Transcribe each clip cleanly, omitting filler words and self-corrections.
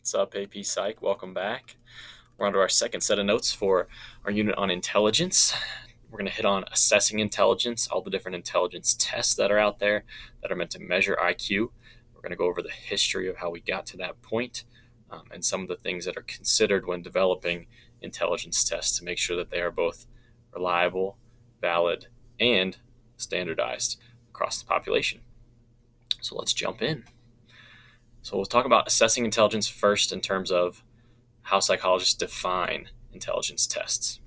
What's up, AP Psych? Welcome back. We're on to our second set of notes for our unit on intelligence. We're going to hit on assessing intelligence, all the different intelligence tests that are out there that are meant to measure IQ. We're going to go over the history of how we got to that point, and some of the things that are considered when developing intelligence tests to make sure that they are both reliable, valid, and standardized across the population. So let's jump in. So we'll talk about assessing intelligence first in terms of how psychologists define intelligence tests.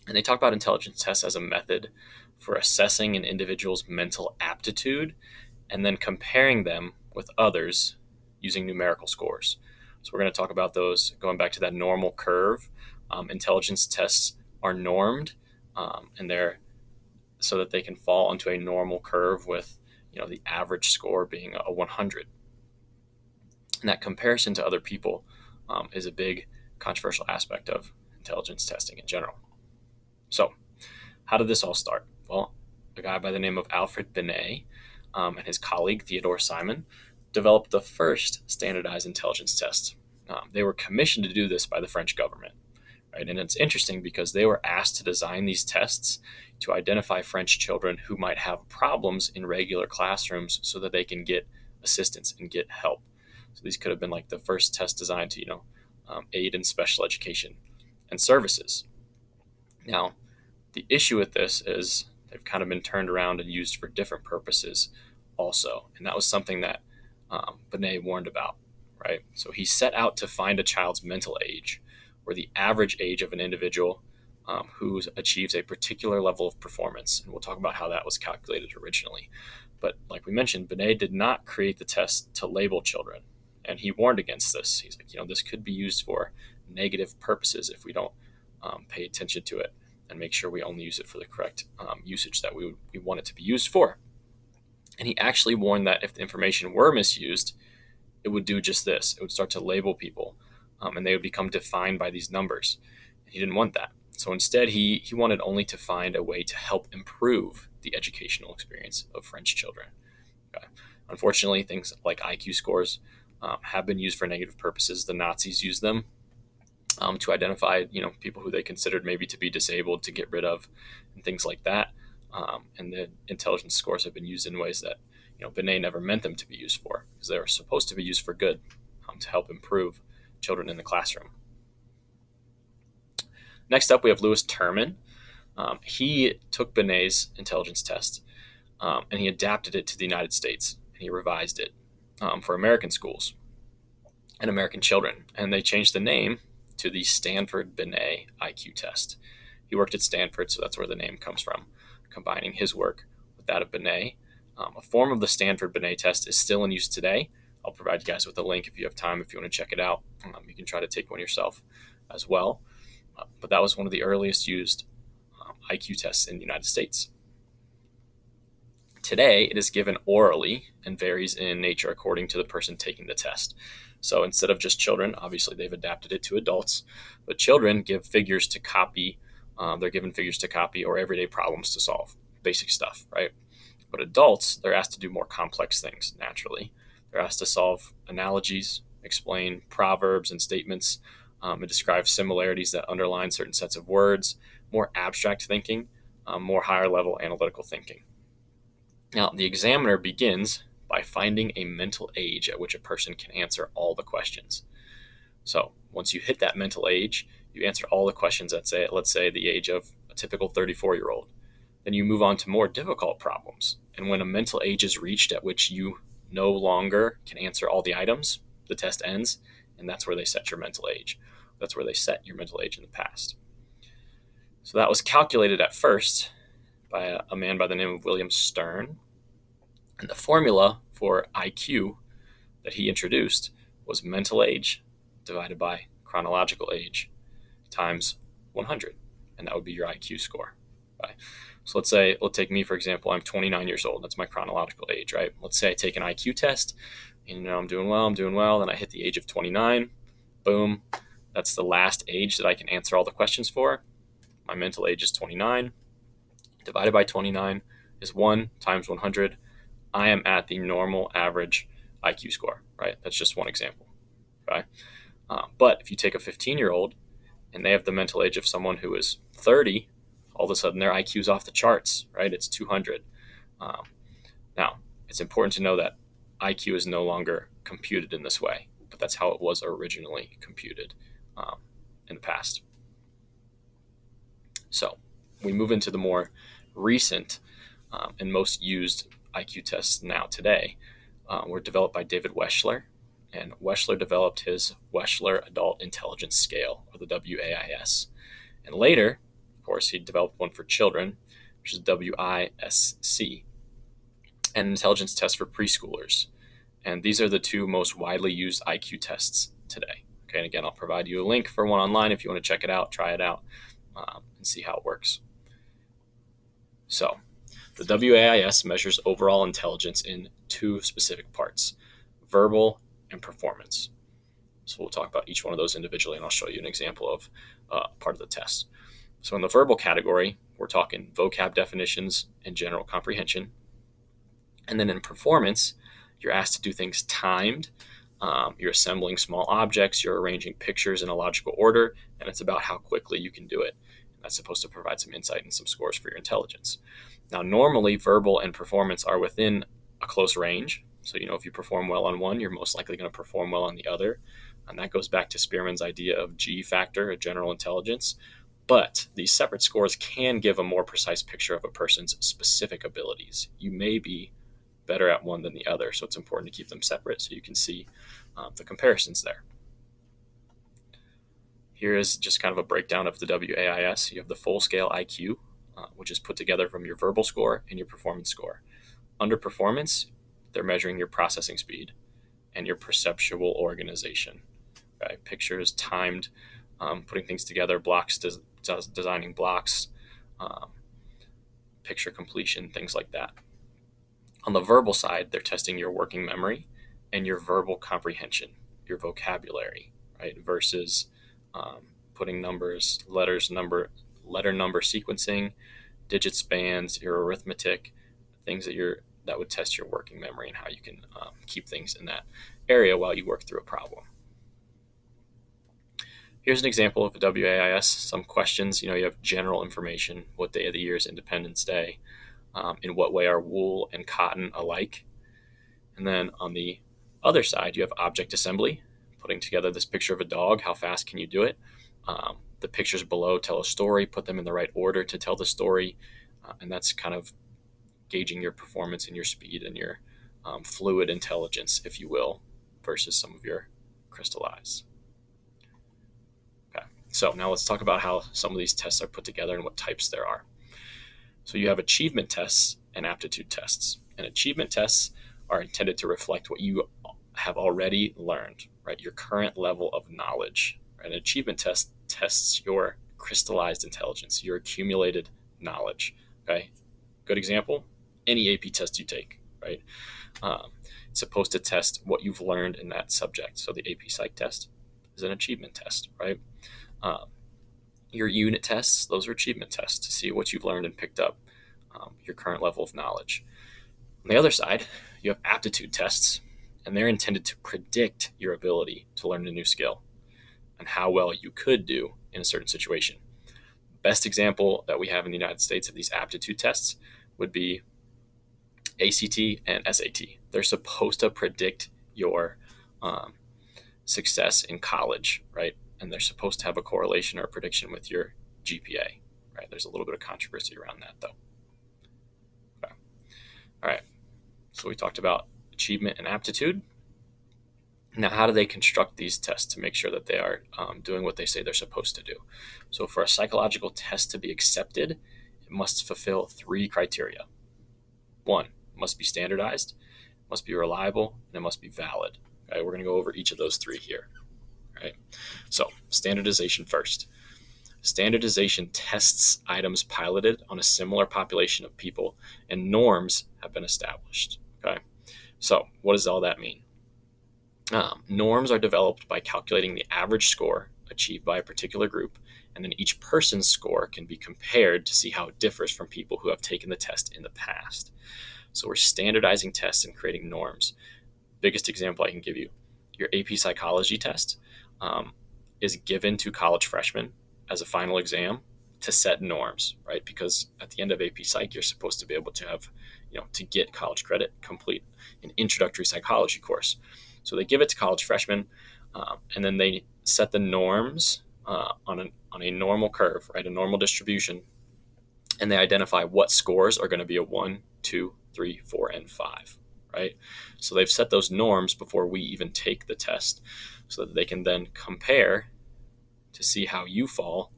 And they talk about intelligence tests as a method for assessing an individual's mental aptitude and then comparing them with others using numerical scores. So we're going to talk about those going back to that normal curve. Intelligence tests are normed, and they're so that they can fall into a normal curve with the average score being a 100. And that comparison to other people is a big controversial aspect of intelligence testing in general. So how did this all start? Well, a guy by the name of Alfred Binet and his colleague Theodore Simon developed the first standardized intelligence test. They were commissioned to do this by the French government, right? And it's interesting because they were asked to design these tests to identify French children who might have problems in regular classrooms so that they can get assistance and get help. So these could have been like the first test designed to, aid in special education and services. Now, the issue with this is they've kind of been turned around and used for different purposes also. And that was something that Binet warned about, right? So he set out to find a child's mental age, or the average age of an individual who achieves a particular level of performance. And we'll talk about how that was calculated originally. But like we mentioned, Binet did not create the test to label children. And he warned against this. He's like, this could be used for negative purposes if we don't pay attention to it and make sure we only use it for the correct usage that we want it to be used for. And he actually warned that if the information were misused, it would do just this. It would start to label people, and they would become defined by these numbers. And he didn't want that. So instead, he wanted only to find a way to help improve the educational experience of French children. Okay. Unfortunately, things like IQ scores have been used for negative purposes. The Nazis used them to identify, people who they considered maybe to be disabled to get rid of, and things like that. And the intelligence scores have been used in ways that, Binet never meant them to be used for, because they were supposed to be used for good, to help improve children in the classroom. Next up, we have Louis Terman. He took Binet's intelligence test and he adapted it to the United States, and he revised it for American schools and American children. And they changed the name to the Stanford Binet IQ test. He worked at Stanford, so that's where the name comes from, combining his work with that of Binet. A form of the Stanford Binet test is still in use today. I'll provide you guys with a link if you have time, if you want to check it out. You can try to take one yourself as well. But that was one of the earliest used IQ tests in the United States. Today, it is given orally and varies in nature according to the person taking the test. So instead of just children, obviously they've adapted it to adults, but children give figures to copy. They're given figures to copy or everyday problems to solve, basic stuff, right? But adults, they're asked to do more complex things naturally. They're asked to solve analogies, explain proverbs and statements, and describe similarities that underline certain sets of words, more abstract thinking, more higher level analytical thinking. Now, the examiner begins by finding a mental age at which a person can answer all the questions. So once you hit that mental age, you answer all the questions at, let's say, the age of a typical 34-year-old. Then you move on to more difficult problems. And when a mental age is reached at which you no longer can answer all the items, the test ends, and that's where they set your mental age. That's where they set your mental age in the past. So that was calculated at first by a man by the name of William Stern. And the formula for IQ that he introduced was mental age divided by chronological age times 100. And that would be your IQ score. Right? So let's take me, for example, I'm 29 years old. That's my chronological age, right? Let's say I take an IQ test and I'm doing well. Then I hit the age of 29. Boom. That's the last age that I can answer all the questions for. My mental age is 29. Divided by 29 is 1 times 100. I am at the normal average IQ score, right? That's just one example. Okay, but if you take a 15-year-old and they have the mental age of someone who is 30, all of a sudden their IQ is off the charts, right? It's 200. Um, Now, it's important to know that IQ is no longer computed in this way, but that's how it was originally computed in the past. So we move into the more recent and most used IQ tests now today. Were developed by David Wechsler, and Wechsler developed his Wechsler Adult Intelligence Scale, or the WAIS. And later, of course, he developed one for children, which is WISC, and an intelligence test for preschoolers. And these are the two most widely used IQ tests today. Okay, and again, I'll provide you a link for one online if you want to check it out, try it out, and see how it works. So, the WAIS measures overall intelligence in two specific parts: verbal and performance. So we'll talk about each one of those individually, and I'll show you an example of part of the test. So in the verbal category, we're talking vocab definitions and general comprehension. And then in performance, you're asked to do things timed. You're assembling small objects, you're arranging pictures in a logical order, and it's about how quickly you can do it. That's supposed to provide some insight and some scores for your intelligence. Now, normally, verbal and performance are within a close range. So, if you perform well on one, you're most likely going to perform well on the other. And that goes back to Spearman's idea of G factor, a general intelligence. But these separate scores can give a more precise picture of a person's specific abilities. You may be better at one than the other, so it's important to keep them separate so you can see the comparisons there. Here is just kind of a breakdown of the WAIS. You have the full scale IQ, which is put together from your verbal score and your performance score. Under performance, they're measuring your processing speed and your perceptual organization. Okay? Pictures, timed, putting things together, blocks, designing blocks, picture completion, things like that. On the verbal side, they're testing your working memory and your verbal comprehension, your vocabulary, right? Versus putting numbers, letter number sequencing, digit spans, your arithmetic, things that would test your working memory and how you can keep things in that area while you work through a problem. Here's an example of a WAIS. Some questions, you have general information. What day of the year is Independence Day? In what way are wool and cotton alike? And then on the other side, you have object assembly, putting together this picture of a dog. How fast can you do it? The pictures below tell a story, put them in the right order to tell the story. And that's kind of gauging your performance and your speed and your fluid intelligence, if you will, versus some of your crystallized. Okay, so now let's talk about how some of these tests are put together and what types there are. So you have achievement tests and aptitude tests. And achievement tests are intended to reflect what you have already learned, right? Your current level of knowledge. An achievement test tests your crystallized intelligence, your accumulated knowledge. Okay, good example, any AP test you take, right? It's supposed to test what you've learned in that subject. So the AP Psych test is an achievement test, right? Your unit tests, those are achievement tests to see what you've learned and picked up, your current level of knowledge. On the other side, you have aptitude tests, and they're intended to predict your ability to learn a new skill and how well you could do in a certain situation. Best example that we have in the United States of these aptitude tests would be ACT and SAT. They're supposed to predict your success in college, right? And they're supposed to have a correlation or a prediction with your GPA, right? There's a little bit of controversy around that, though. Okay. All right. So we talked about achievement and aptitude. Now, how do they construct these tests to make sure that they are doing what they say they're supposed to do? So for a psychological test to be accepted, it must fulfill 3 criteria. 1, it must be standardized, it must be reliable, and it must be valid. Okay, we're going to go over each of those 3 here. All right. So standardization first. Standardization tests items piloted on a similar population of people, and norms have been established. Okay. So what does all that mean? Norms are developed by calculating the average score achieved by a particular group, and then each person's score can be compared to see how it differs from people who have taken the test in the past. So we're standardizing tests and creating norms. Biggest example I can give you, your AP psychology test is given to college freshmen as a final exam to set norms, right? Because at the end of AP Psych, you're supposed to be able to have, to get college credit, complete an introductory psychology course. So they give it to college freshmen, and then they set the norms on a normal curve, right? A normal distribution, and they identify what scores are going to be a 1, 2, 3, 4, and 5, right? So they've set those norms before we even take the test so that they can then compare to see how you fall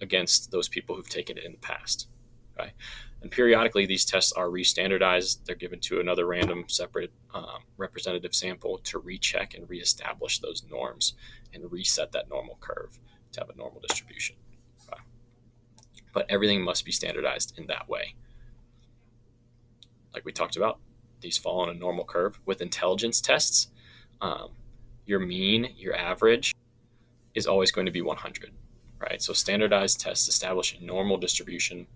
against those people who've taken it in the past. Okay? And periodically, these tests are re-standardized. They're given to another random, separate representative sample to recheck and reestablish those norms and reset that normal curve to have a normal distribution. Okay? But everything must be standardized in that way. Like we talked about, these fall on a normal curve. With intelligence tests, your mean, your average is always going to be 100. Right? So standardized tests establish a normal distribution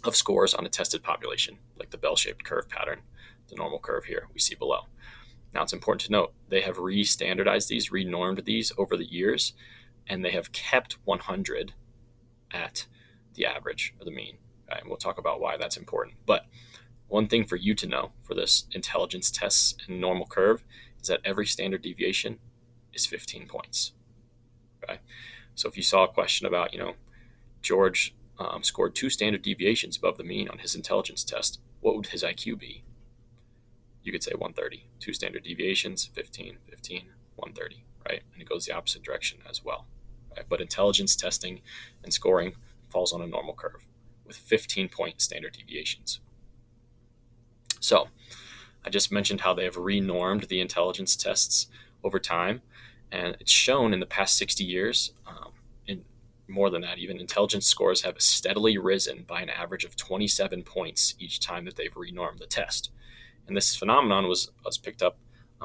of scores on a tested population, like the bell-shaped curve pattern, the normal curve here we see below. Now it's important to note they have re-standardized these, re-normed these over the years, and they have kept 100 at the average or the mean. Okay? And we'll talk about why that's important. But one thing for you to know for this intelligence tests and normal curve is that every standard deviation is 15 points. Okay? So if you saw a question about, George scored 2 standard deviations above the mean on his intelligence test, what would his IQ be? You could say 130. 2 standard deviations, 15, 15, 130, right? And it goes the opposite direction as well. Right? But intelligence testing and scoring falls on a normal curve with 15-point standard deviations. So I just mentioned how they have re-normed the intelligence tests over time, and it's shown in the past 60 years, and more than that even, intelligence scores have steadily risen by an average of 27 points each time that they've re-normed the test. And this phenomenon was picked up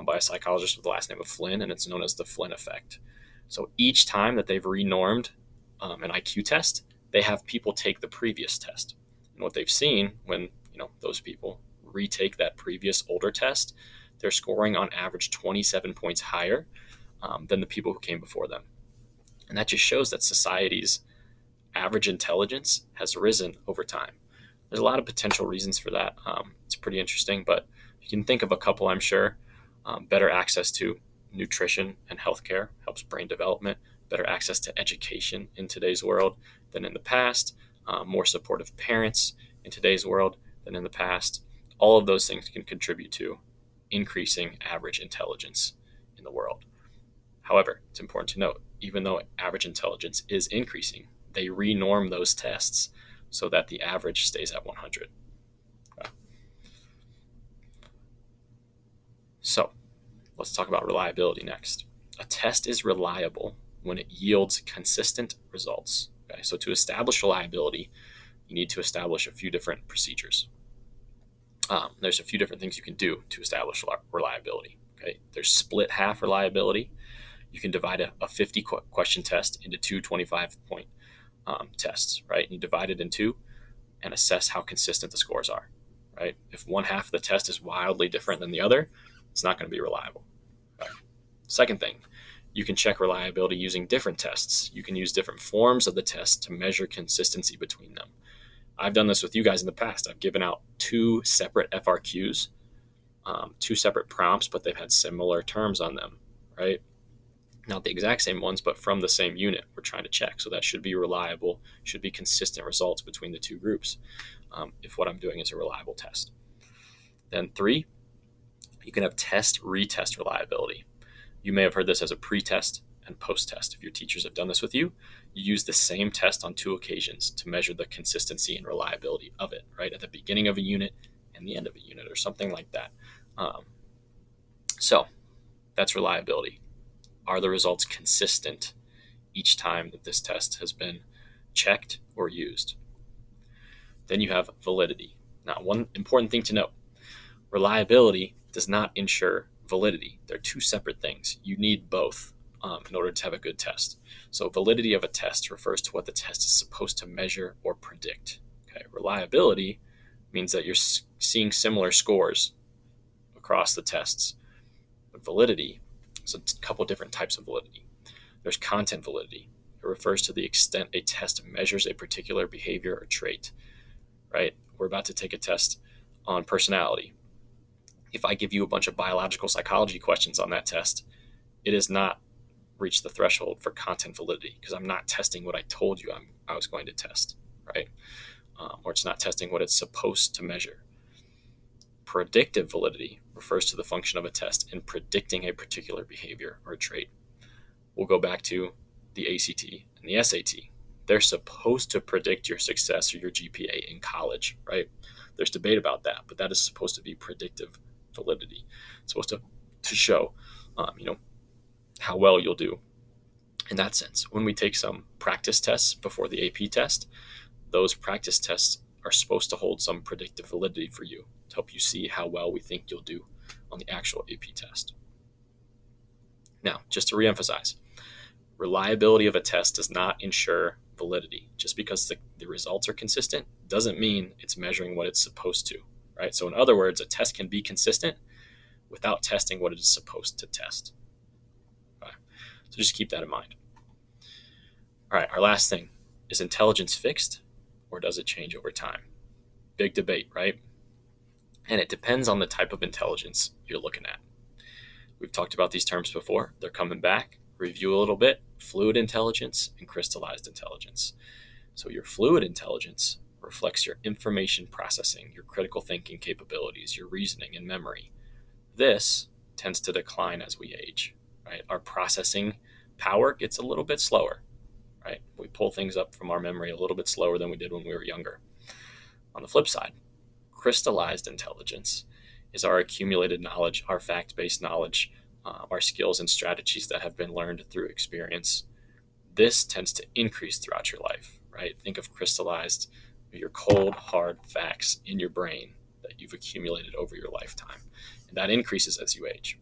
by a psychologist with the last name of Flynn, and it's known as the Flynn Effect. So each time that they've re-normed an IQ test, they have people take the previous test. And what they've seen when those people retake that previous older test, they're scoring on average 27 points higher than the people who came before them. And that just shows that society's average intelligence has risen over time. There's a lot of potential reasons for that. It's pretty interesting, but you can think of a couple, I'm sure. Better access to nutrition and healthcare helps brain development. Better access to education in today's world than in the past. More supportive parents in today's world than in the past. All of those things can contribute to increasing average intelligence in the world. However, it's important to note, even though average intelligence is increasing, they re-norm those tests so that the average stays at 100. Okay. So let's talk about reliability next. A test is reliable when it yields consistent results. Okay. So to establish reliability, you need to establish a few different procedures. There's a few different things you can do to establish reliability. Okay. There's split half reliability. You can divide a 50 question test into 2 25-point tests, right? And you divide it in 2 and assess how consistent the scores are, right? If one half of the test is wildly different than the other, it's not going to be reliable. Right? Second thing, you can check reliability using different tests. You can use different forms of the test to measure consistency between them. I've done this with you guys in the past. I've given out 2 separate FRQs, 2 separate prompts, but they've had similar terms on them, right? Not the exact same ones, but from the same unit we're trying to check. So that should be reliable, should be consistent results between the 2 groups if what I'm doing is a reliable test. Then 3, you can have test-retest reliability. You may have heard this as a pre-test and post-test. If your teachers have done this with you, you use the same test on 2 occasions to measure the consistency and reliability of it, right? At the beginning of a unit and the end of a unit or something like that. So that's reliability. Are the results consistent each time that this test has been checked or used? Then you have validity. Now, one important thing to note, reliability does not ensure validity. They're 2 separate things. You need both in order to have a good test. So validity of a test refers to what the test is supposed to measure or predict. Okay? Reliability means that you're seeing similar scores across the tests. validity, so it's a couple different types of validity. There's content validity. It refers to the extent a test measures a particular behavior or trait, right? We're about to take a test on personality. If I give you a bunch of biological psychology questions on that test, it has not reached the threshold for content validity because I'm not testing what I told you I was going to test, right? Or it's not testing what it's supposed to measure. Predictive validity refers to the function of a test in predicting a particular behavior or trait. We'll go back to the ACT and the SAT. They're supposed to predict your success or your GPA in college, right? There's debate about that, but that is supposed to be predictive validity. It's supposed to show, how well you'll do in that sense. When we take some practice tests before the AP test, those practice tests are supposed to hold some predictive validity for you to help you see how well we think you'll do on the actual AP test. Now, just to reemphasize, reliability of a test does not ensure validity. Just because the results are consistent doesn't mean it's measuring what it's supposed to, right? So in other words, a test can be consistent without testing what it is supposed to test. Okay? So just keep that in mind. All right, our last thing, is intelligence fixed or does it change over time? Big debate, right? And it depends on the type of intelligence you're looking at. We've talked about these terms before. They're coming back. Review a little bit. Fluid intelligence and crystallized intelligence. So your fluid intelligence reflects your information processing, your critical thinking capabilities, your reasoning and memory. This tends to decline as we age, right? Our processing power gets a little bit slower, right? We pull things up from our memory a little bit slower than we did when we were younger. On the flip side, crystallized intelligence is our accumulated knowledge, our fact-based knowledge, our skills and strategies that have been learned through experience. This tends to increase throughout your life, right? Think of crystallized, your cold, hard facts in your brain that you've accumulated over your lifetime. And that increases as you age.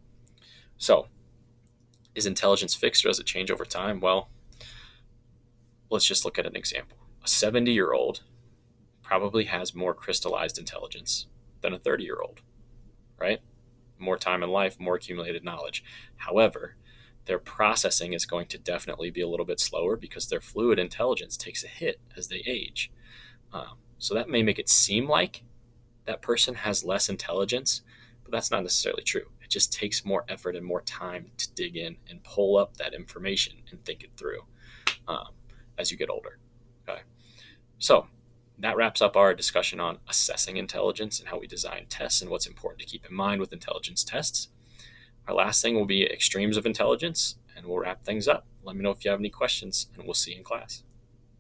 So, is intelligence fixed or does it change over time? Well, let's just look at an example. A 70-year-old probably has more crystallized intelligence than a 30-year-old, right? More time in life, more accumulated knowledge. However, their processing is going to definitely be a little bit slower because their fluid intelligence takes a hit as they age. So that may make it seem like that person has less intelligence, but that's not necessarily true. It just takes more effort and more time to dig in and pull up that information and think it through as you get older. Okay, so that wraps up our discussion on assessing intelligence and how we design tests and what's important to keep in mind with intelligence tests. Our last thing will be extremes of intelligence, and we'll wrap things up. Let me know if you have any questions, and we'll see you in class.